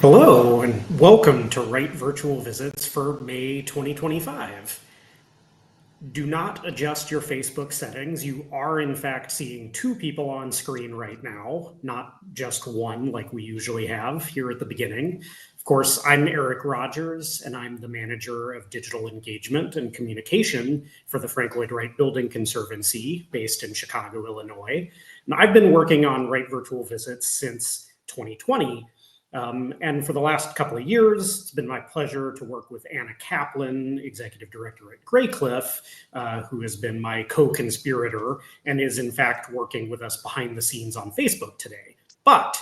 Hello, and welcome to Wright Virtual Visits for May 2025. Do not adjust your Facebook settings. You are, in fact, seeing two people on screen right now, not just one like we usually have here at the beginning. Of course, I'm Eric Rogers, and I'm the manager of digital engagement and communication for the Frank Lloyd Wright Building Conservancy based in Chicago, Illinois. And I've been working on Wright Virtual Visits since 2020. And for the last couple of years, it's been my pleasure to work with Anna Kaplan, executive director at Graycliff, who has been my co-conspirator and is in fact working with us behind the scenes on Facebook today. But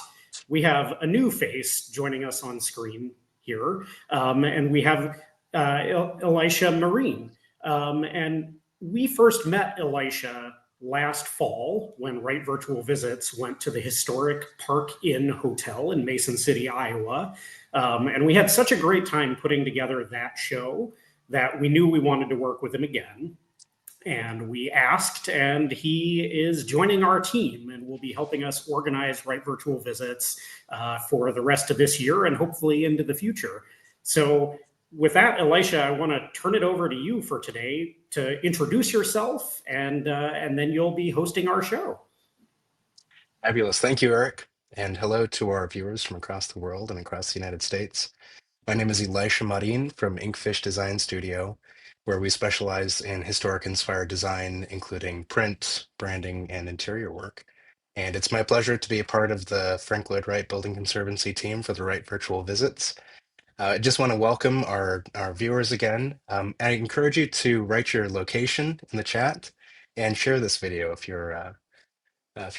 we have a new face joining us on screen here, and we have Elisha Marine. And we first met Elisha last fall when Wright Virtual Visits went to the historic Park Inn Hotel in Mason City, Iowa. And we had such a great time putting together that show that we knew we wanted to work with him again. And we asked, and he is joining our team and will be helping us organize Wright Virtual Visits for the rest of this year and hopefully into the future. So with that, Elisha, I want to turn it over to you for today to introduce yourself, and then you'll be hosting our show. Fabulous. Thank you, Eric. And hello to our viewers from across the world and across the United States. My name is Elisha Marin from Inkfish Design Studio, where we specialize in historic inspired design, including print, branding, and interior work. And it's my pleasure to be a part of the Frank Lloyd Wright Building Conservancy team for the Wright Virtual Visits. I just want to welcome our viewers again. I encourage you to write your location in the chat and share this video if you're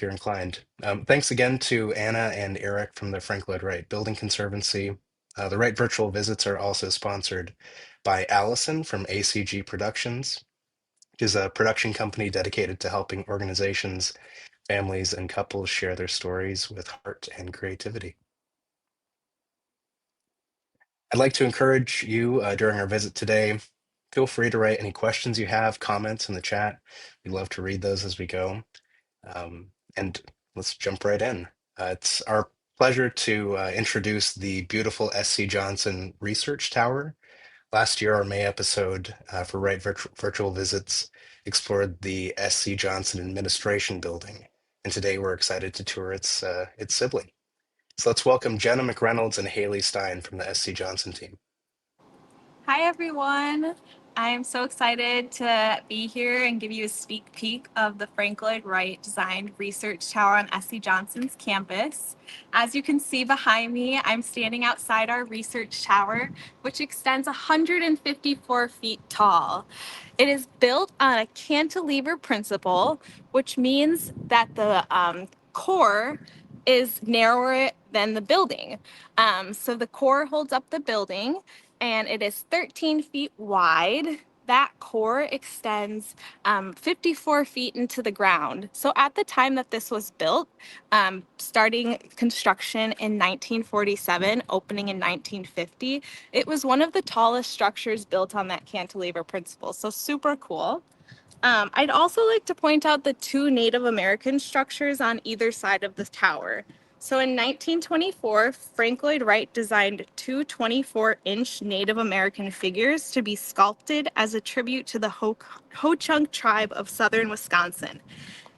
inclined. Thanks again to Anna and Eric from the Frank Lloyd Wright Building Conservancy. The Wright Virtual Visits are also sponsored by Allison from ACG Productions, which is a production company dedicated to helping organizations, families, and couples share their stories with heart and creativity. I'd like to encourage you during our visit today, feel free to write any questions you have, comments in the chat. We'd love to read those as we go. And let's jump right in. It's our pleasure to introduce the beautiful SC Johnson Research Tower. Last year, our May episode for Wright Virtual Visits explored the SC Johnson Administration Building, and today we're excited to tour its sibling. So let's welcome Jenna McReynolds and Haley Stein from the SC Johnson team. Hi, everyone. I am so excited to be here and give you a sneak peek of the Frank Lloyd Wright designed research tower on SC Johnson's campus. As you can see behind me, I'm standing outside our research tower, which extends 154 feet tall. It is built on a cantilever principle, which means that the core is narrower than the building. So the core holds up the building, and it is 13 feet wide. That core extends 54 feet into the ground. So at the time that this was built, starting construction in 1947, opening in 1950, it was one of the tallest structures built on that cantilever principle. So super cool. I'd also like to point out the two Native American structures on either side of the tower. So in 1924, Frank Lloyd Wright designed two 24-inch Native American figures to be sculpted as a tribute to the Ho-Chunk tribe of southern Wisconsin.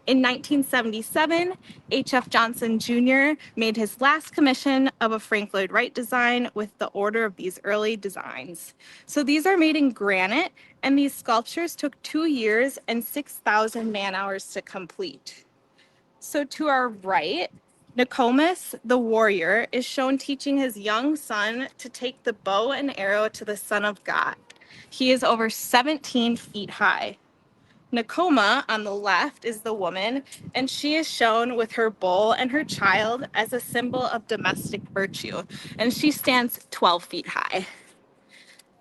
In 1977, H.F. Johnson Jr. made his last commission of a Frank Lloyd Wright design with the order of these early designs. So these are made in granite, and these sculptures took 2 years and 6,000 man-hours to complete. So to our right, Nokomis, the warrior, is shown teaching his young son to take the bow and arrow to the Son of God. He is over 17 feet high. Nakoma on the left is the woman, and she is shown with her bowl and her child as a symbol of domestic virtue, and she stands 12 feet high.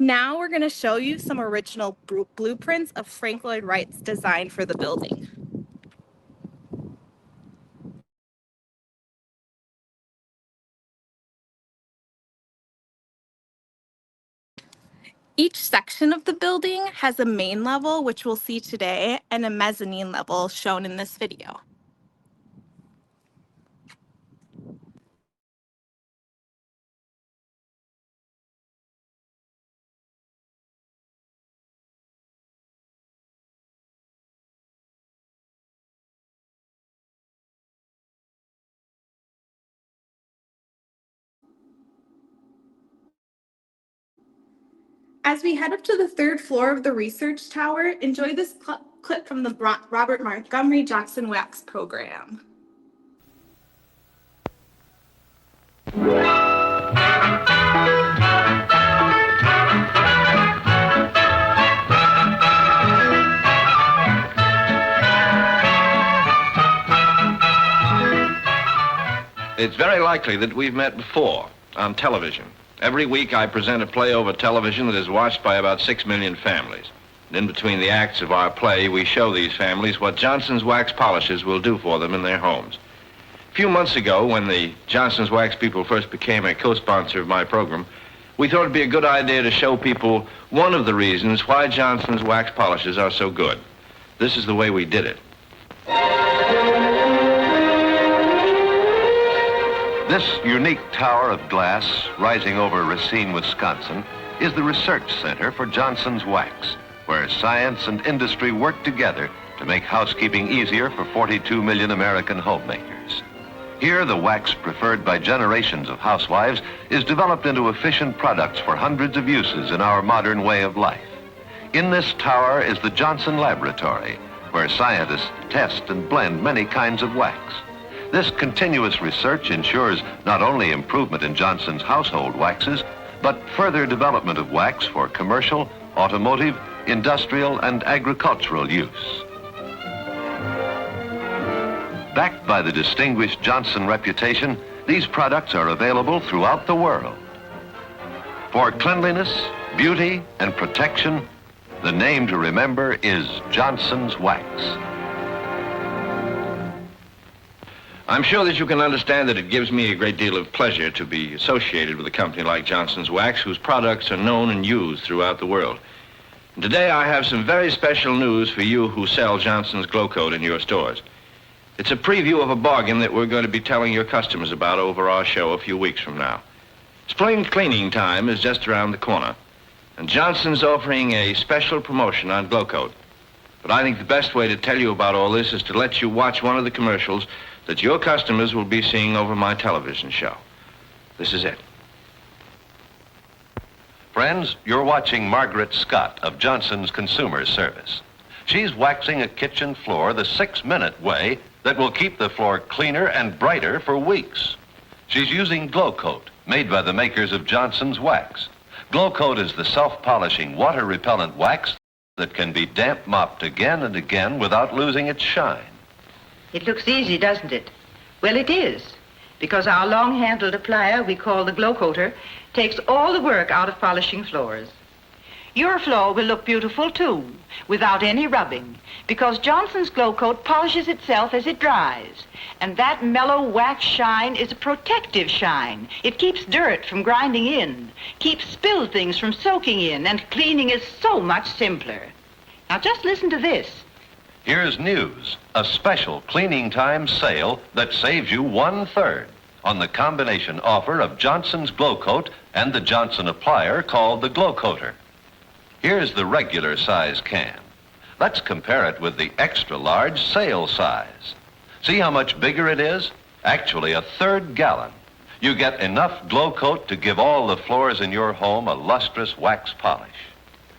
Now we're going to show you some original blueprints of Frank Lloyd Wright's design for the building. Each section of the building has a main level, which we'll see today, and a mezzanine level shown in this video. As we head up to the third floor of the research tower, enjoy this clip from the Robert Montgomery Jackson Wax program. It's very likely that we've met before on television. Every week I present a play over television that is watched by about 6 million families. And in between the acts of our play, we show these families what Johnson's Wax Polishes will do for them in their homes. A few months ago, when the Johnson's Wax people first became a co-sponsor of my program, we thought it'd be a good idea to show people one of the reasons why Johnson's Wax Polishes are so good. This is the way we did it. This unique tower of glass rising over Racine, Wisconsin, is the research center for Johnson's Wax, where science and industry work together to make housekeeping easier for 42 million American homemakers. Here, the wax preferred by generations of housewives is developed into efficient products for hundreds of uses in our modern way of life. In this tower is the Johnson Laboratory, where scientists test and blend many kinds of wax. This continuous research ensures not only improvement in Johnson's household waxes, but further development of wax for commercial, automotive, industrial, and agricultural use. Backed by the distinguished Johnson reputation, these products are available throughout the world. For cleanliness, beauty, and protection, the name to remember is Johnson's Wax. I'm sure that you can understand that it gives me a great deal of pleasure to be associated with a company like Johnson's Wax, whose products are known and used throughout the world. And today I have some very special news for you who sell Johnson's Glow Coat in your stores. It's a preview of a bargain that we're going to be telling your customers about over our show a few weeks from now. Spring cleaning time is just around the corner, and Johnson's offering a special promotion on Glow Coat. But I think the best way to tell you about all this is to let you watch one of the commercials that your customers will be seeing over my television show. This is it. Friends, you're watching Margaret Scott of Johnson's Consumer Service. She's waxing a kitchen floor the 6-minute way that will keep the floor cleaner and brighter for weeks. She's using Glow Coat, made by the makers of Johnson's Wax. Glow Coat is the self-polishing, water-repellent wax that can be damp mopped again and again without losing its shine. It looks easy, doesn't it? Well, it is, because our long-handled applier we call the Glow Coater takes all the work out of polishing floors. Your floor will look beautiful, too, without any rubbing, because Johnson's Glow Coat polishes itself as it dries. And that mellow wax shine is a protective shine. It keeps dirt from grinding in, keeps spilled things from soaking in, and cleaning is so much simpler. Now, just listen to this. Here's news, a special cleaning time sale that saves you 1/3 on the combination offer of Johnson's Glow Coat and the Johnson applier called the Glow Coater. Here's the regular size can. Let's compare it with the extra large sale size. See how much bigger it is? Actually, a 1/3 gallon. You get enough Glow Coat to give all the floors in your home a lustrous wax polish.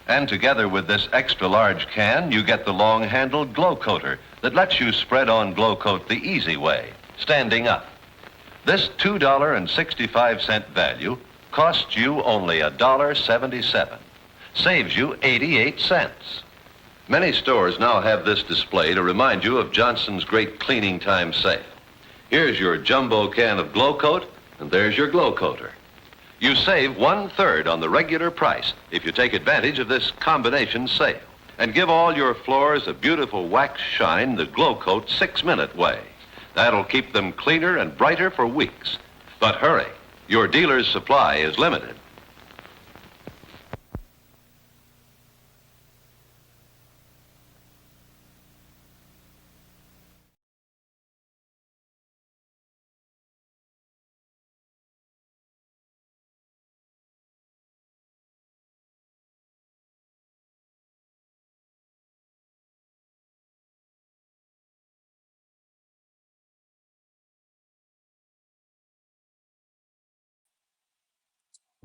And together with this extra large can, you get the long-handled Glow Coater that lets you spread on Glow Coat the easy way, standing up. This $2.65 value costs you only $1.77, saves you 88 cents. Many stores now have this display to remind you of Johnson's great cleaning time sale. Here's your jumbo can of Glow Coat, and there's your Glow Coater. You save 1/3 on the regular price if you take advantage of this combination sale and give all your floors a beautiful wax shine the Glow Coat 6-minute way. That'll keep them cleaner and brighter for weeks. But hurry, your dealer's supply is limited.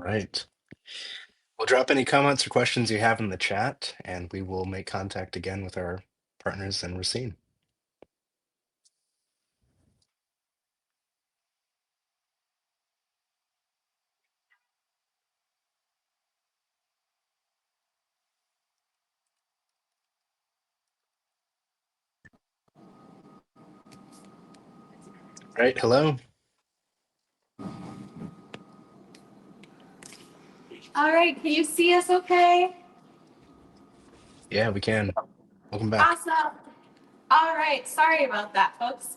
Right. We'll drop any comments or questions you have in the chat, and we will make contact again with our partners in Racine. Right, hello. All right, can you see us okay? Yeah, we can. Welcome back. Awesome. All right, sorry about that, folks.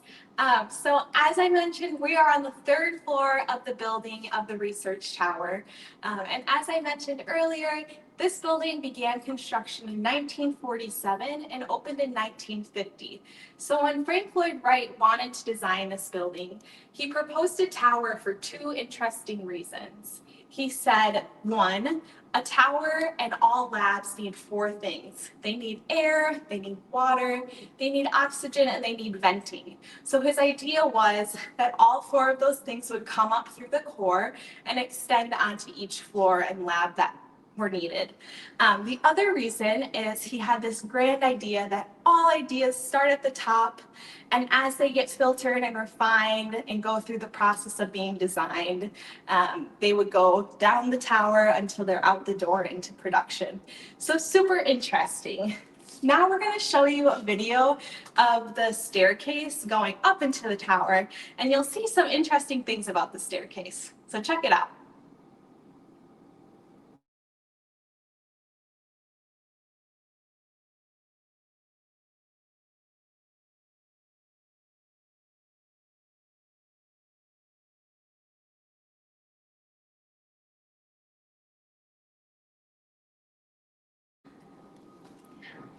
So as I mentioned, we are on the third floor of the building of the research tower. And as I mentioned earlier, this building began construction in 1947 and opened in 1950. So when Frank Lloyd Wright wanted to design this building, he proposed a tower for two interesting reasons. He said, one, a tower and all labs need four things. They need air, they need water, they need oxygen, and they need venting. So his idea was that all four of those things would come up through the core and extend onto each floor and lab that were needed. The other reason is he had this grand idea that all ideas start at the top, and as they get filtered and refined and go through the process of being designed, they would go down the tower until they're out the door into production. So super interesting. Now we're going to show you a video of the staircase going up into the tower, and you'll see some interesting things about the staircase. So check it out.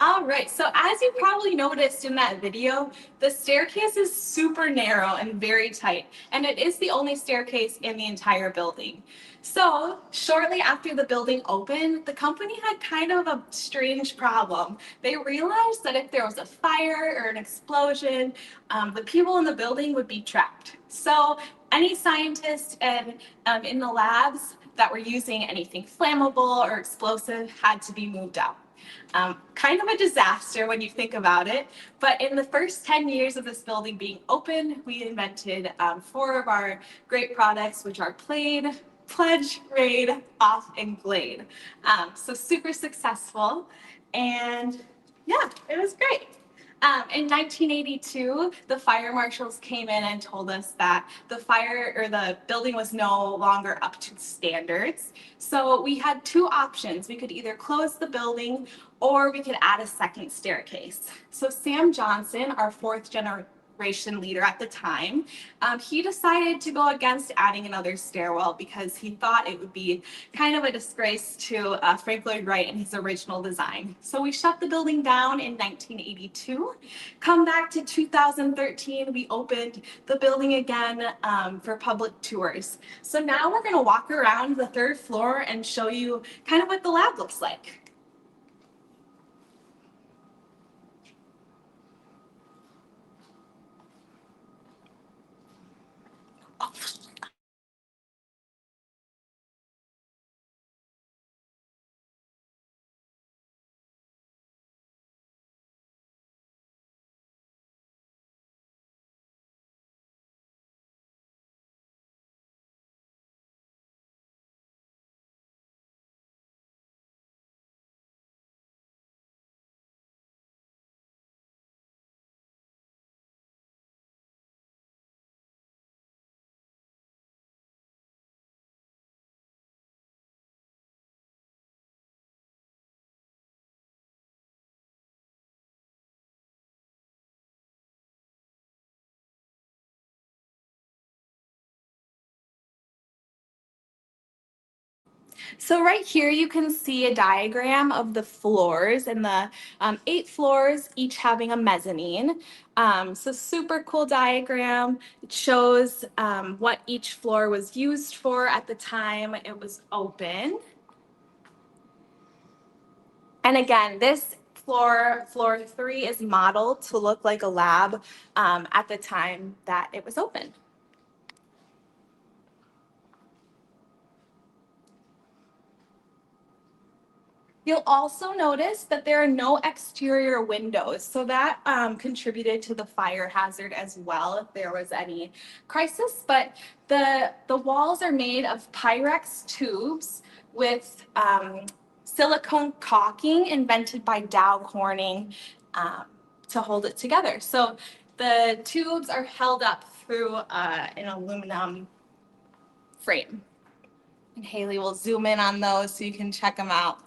All right, so as you probably noticed in that video, the staircase is super narrow and very tight, and it is the only staircase in the entire building. So shortly after the building opened, the company had kind of a strange problem. They realized that if there was a fire or an explosion, the people in the building would be trapped. So any scientists and in the labs that were using anything flammable or explosive had to be moved out. Kind of a disaster when you think about it, but in the first 10 years of this building being open, we invented four of our great products, which are Plaid, Pledge, Raid, Off, and Glade. So super successful, and yeah, it was great. In 1982, the fire marshals came in and told us that the fire or the building was no longer up to standards. So we had two options. We could either close the building or we could add a second staircase. So Sam Johnson, our fourth generation leader at the time, he decided to go against adding another stairwell because he thought it would be kind of a disgrace to Frank Lloyd Wright and his original design. So we shut the building down in 1982. Come back to 2013, we opened the building again for public tours. So now we're going to walk around the third floor and show you kind of what the lab looks like. So right here, you can see a diagram of the floors and the 8 floors, each having a mezzanine. So super cool diagram. It shows what each floor was used for at the time it was open. And again, this floor 3, is modeled to look like a lab at the time that it was open. You'll also notice that there are no exterior windows, so that contributed to the fire hazard as well if there was any crisis. But the walls are made of Pyrex tubes with silicone caulking invented by Dow Corning to hold it together. So the tubes are held up through an aluminum frame. And Haley will zoom in on those so you can check them out.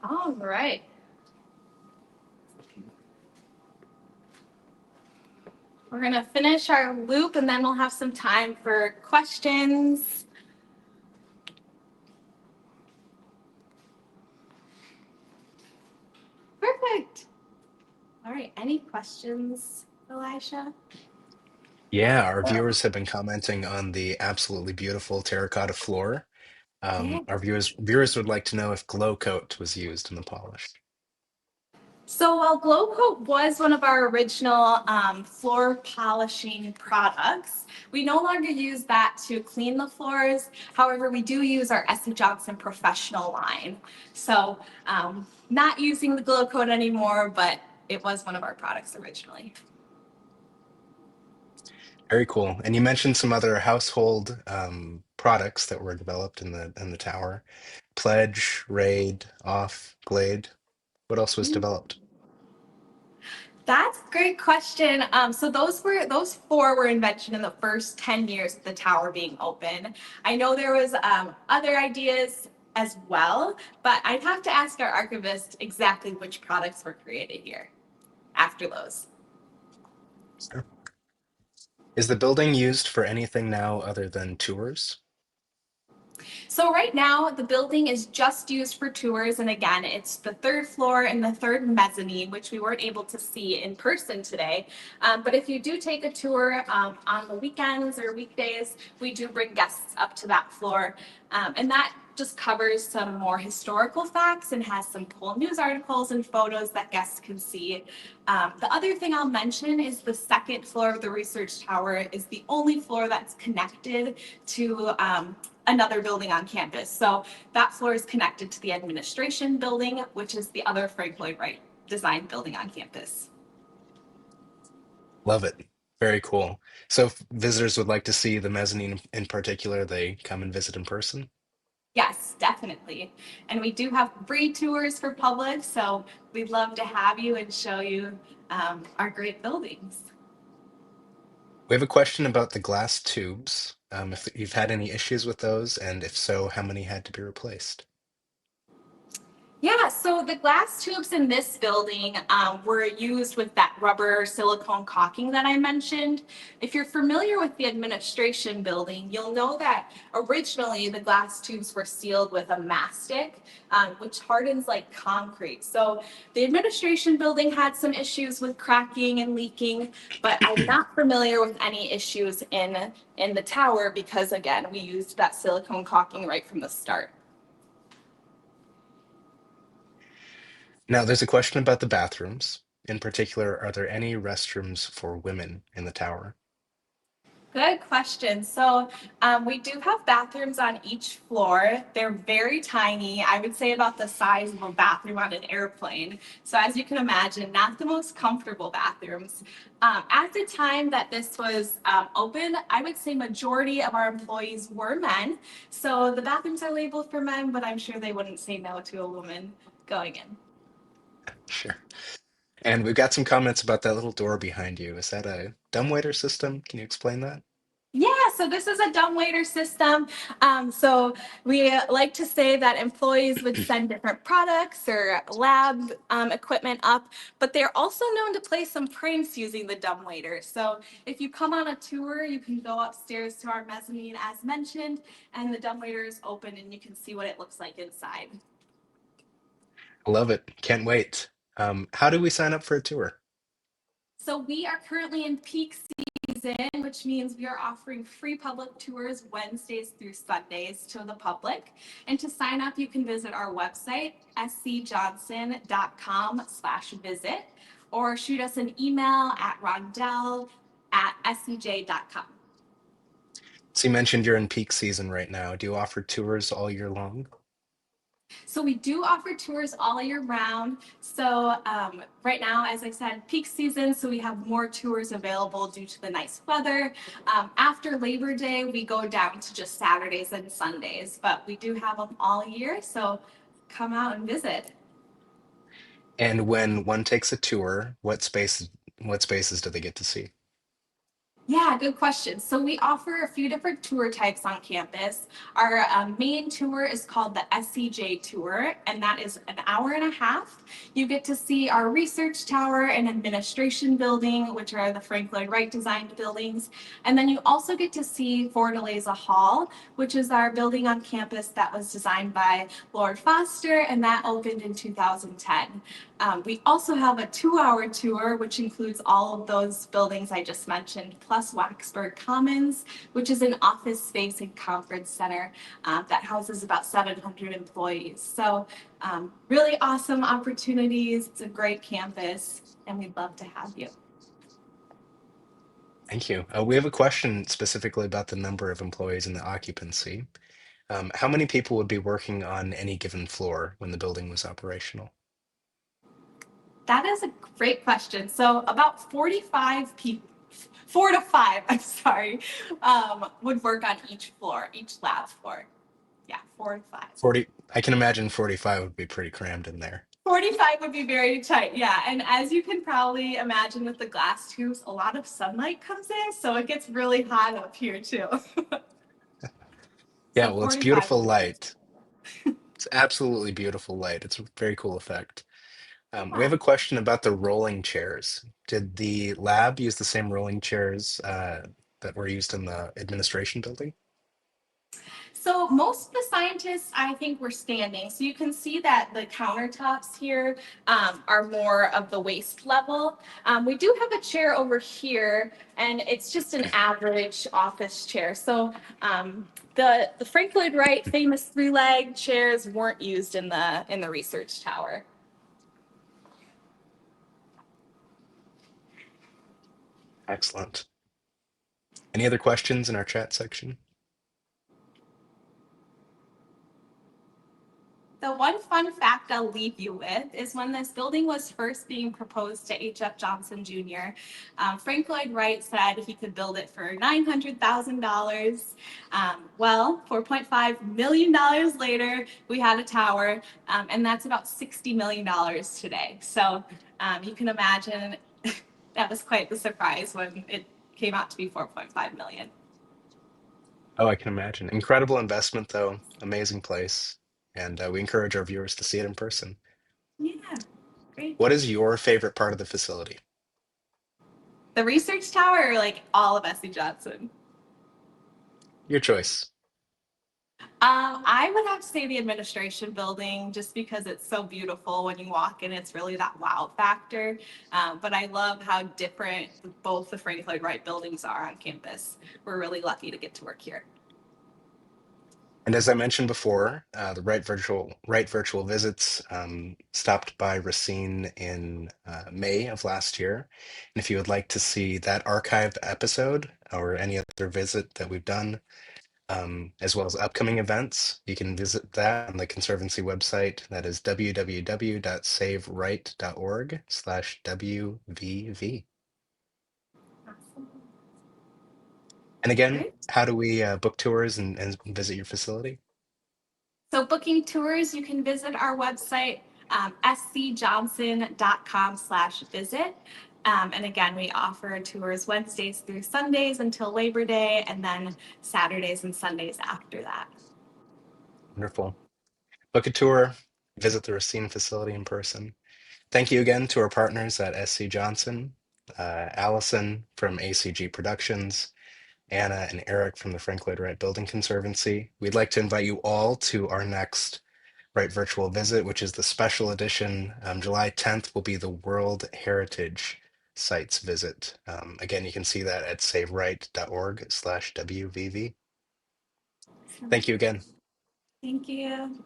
All right. We're going to finish our loop and then we'll have some time for questions. Perfect. All right. Any questions, Elisha? Yeah, our viewers have been commenting on the absolutely beautiful terracotta floor. Yeah. Our viewers would like to know if glow coat was used in the polish. So while Glow Coat was one of our original floor polishing products, we no longer use that to clean the floors. However, we do use our SC Johnson Professional line. So not using the Glow Coat anymore, but it was one of our products originally. Very cool. And you mentioned some other household products that were developed in the tower. Pledge, Raid, Off, Glade. What else was developed? That's a great question. So those four were invented in the first 10 years of the tower being open. I know there was other ideas as well, but I'd have to ask our archivist exactly which products were created here after those. Sure. Is the building used for anything now other than tours? So right now, the building is just used for tours. And again, it's the third floor and the third mezzanine, which we weren't able to see in person today. But if you do take a tour on the weekends or weekdays, we do bring guests up to that floor. And that just covers some more historical facts and has some cool news articles and photos that guests can see. The other thing I'll mention is the second floor of the research tower is the only floor that's connected to another building on campus. So that floor is connected to the administration building, which is the other Frank Lloyd Wright design building on campus. Love it. Very cool. So if visitors would like to see the mezzanine in particular, they come and visit in person? Yes, definitely. And we do have free tours for public, so we'd love to have you and show you our great buildings. We have a question about the glass tubes. If you've had any issues with those, and if so, how many had to be replaced? Yeah, so the glass tubes in this building were used with that rubber silicone caulking that I mentioned. If you're familiar with the administration building, you'll know that originally the glass tubes were sealed with a mastic, which hardens like concrete. So the administration building had some issues with cracking and leaking, but I'm not familiar with any issues in the tower because, again, we used that silicone caulking right from the start. Now, there's a question about the bathrooms. In particular, are there any restrooms for women in the tower? Good question. So we do have bathrooms on each floor. They're very tiny. I would say about the size of a bathroom on an airplane. So as you can imagine, not the most comfortable bathrooms. At the time that this was open, I would say majority of our employees were men. So the bathrooms are labeled for men, but I'm sure they wouldn't say no to a woman going in. Sure. And we've got some comments about that little door behind you. Is that a dumbwaiter system? Can you explain that? Yeah, so this is a dumbwaiter system. So we like to say that employees would send different products or lab equipment up, but they're also known to play some pranks using the dumbwaiter. So if you come on a tour, you can go upstairs to our mezzanine as mentioned, and the dumbwaiter is open and you can see what it looks like inside. I love it. Can't wait. How do we sign up for a tour? So we are currently in peak season, which means we are offering free public tours Wednesdays through Sundays to the public. And to sign up, you can visit our website, scjohnson.com/visit, or shoot us an email at rondell@scj.com. So you mentioned you're in peak season right now. Do you offer tours all year long? So we do offer tours all year round. So right now, as I said, peak season, so we have more tours available due to the nice weather. After Labor Day, we go down to just Saturdays and Sundays, but we do have them all year. So come out and visit. And when one takes a tour, what spaces do they get to see? Yeah, good question. So we offer a few different tour types on campus. Our main tour is called the SCJ tour, and that is an hour and a half. You get to see our research tower and administration building, which are the Frank Lloyd Wright designed buildings. And then you also get to see Fortaleza Hall, which is our building on campus that was designed by Lord Foster, and that opened in 2010. We also have a 2-hour tour, which includes all of those buildings I just mentioned, plus Waxburg Commons, which is an office space and conference center that houses about 700 employees. So really awesome opportunities. It's a great campus, and we'd love to have you. Thank you. We have a question specifically about the number of employees and the occupancy. How many people would be working on any given floor when the building was operational? That is a great question. So about 45 people, 4 to 5, I'm sorry, would work on each floor, each lab floor. Yeah, 4 to 5. 40, I can imagine 45 would be pretty crammed in there. 45 would be very tight, yeah. And as you can probably imagine with the glass tubes, a lot of sunlight comes in, so it gets really hot up here too. Yeah, So well, it's 45 beautiful would be light. It's absolutely beautiful light. It's a very cool effect. We yeah. have a question about the rolling chairs. Did the lab use the same rolling chairs that were used in the administration building? So most of the scientists, I think, were standing. So you can see that the countertops here are more of the waist level. We do have a chair over here, and it's just an average office chair. So the Frank Lloyd Wright famous 3-leg chairs weren't used in the research tower. Excellent. Any other questions in our chat section? The one fun fact I'll leave you with is when this building was first being proposed to H.F. Johnson Jr., Frank Lloyd Wright said he could build it for $900,000. Well, $4.5 million later, we had a tower, and that's about $60 million today. So you can imagine that was quite the surprise when it came out to be 4.5 million. Oh, I can imagine. Incredible investment, though. Amazing place. And we encourage our viewers to see it in person. Yeah, great. What is your favorite part of the facility? The research tower, or like all of SC Johnson? Your choice. I would have to say the administration building, just because it's so beautiful when you walk in. It's really that wow factor. But I love how different both the Frank Lloyd Wright buildings are on campus. We're really lucky to get to work here. And as I mentioned before, the Wright Virtual Visits stopped by Racine in May of last year. And if you would like to see that archived episode or any other visit that we've done, as well as upcoming events, you can visit that on the Conservancy website. That is www.savewright.org/WVV. And again, Great. how do we book tours and visit your facility? So booking tours, you can visit our website, scjohnson.com/visit. And again, we offer tours Wednesdays through Sundays until Labor Day, and then Saturdays and Sundays after that. Wonderful. Book a tour, visit the Racine facility in person. Thank you again to our partners at SC Johnson, Allison from ACG Productions, Anna and Eric from the Frank Lloyd Wright Building Conservancy. We'd like to invite you all to our next Wright Virtual Visit, which is the special edition. July 10th will be the World Heritage sites visit. Again, you can see that at savewright.org/WVV. Thank you again. Thank you.